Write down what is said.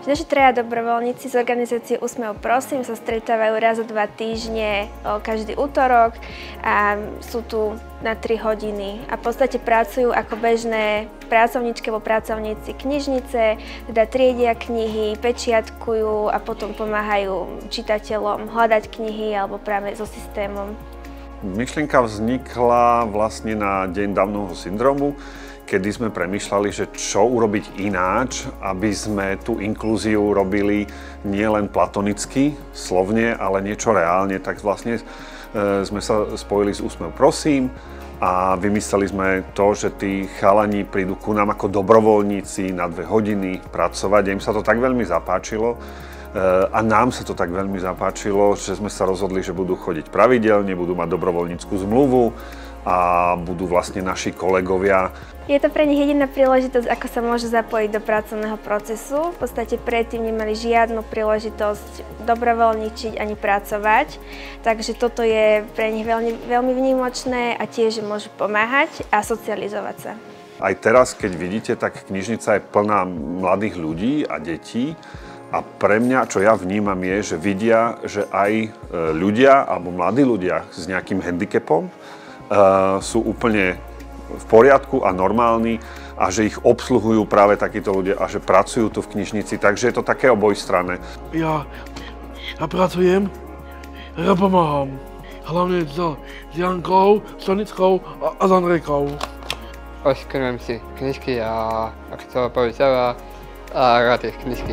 Naši traja dobrovoľníci z organizácie Úsmev prosím sa stretávajú raz za 2 týždne každý útorok a sú tu na 3 hodiny a v podstate pracujú ako bežné pracovníčky alebo pracovníci knižnice, teda triedia knihy, pečiatkujú a potom pomáhajú čitateľom hľadať knihy alebo práve so systémom. Myšlienka vznikla vlastne na Deň Downovho syndromu, kedy sme premýšľali, že čo urobiť ináč, aby sme tú inklúziu robili nielen platonicky, slovne, ale niečo reálne. Tak vlastne sme sa spojili s Úsmev prosím a vymysleli sme to, že tí chalani prídu ku nám ako dobrovoľníci na 2 hodiny pracovať. A im sa to tak veľmi zapáčilo a nám sa to tak veľmi zapáčilo, že sme sa rozhodli, že budú chodiť pravidelne, budú mať dobrovoľníckú zmluvu a budú vlastne naši kolegovia. Je to pre nich jediná príležitosť, ako sa môžu zapojiť do pracovného procesu. V podstate predtým nemali žiadnu príležitosť dobrovoľničiť ani pracovať. Takže toto je pre nich veľmi výnimočné a tiež môžu pomáhať a socializovať sa. Aj teraz, keď vidíte, tak knižnica je plná mladých ľudí a detí. A pre mňa, čo ja vnímam, je, že vidia, že aj ľudia alebo mladí ľudia s nejakým handicapom sú úplne v poriadku a normálni a že ich obsluhujú práve takíto ľudia a že pracujú tu v knižnici, takže je to také obojstranné. Ja pracujem, ja pomáham. Hlavne s Jankou, s Tonickou a s Andrejkou. Oškrnujem si knižky a ak to povedala, a rád tie knižky.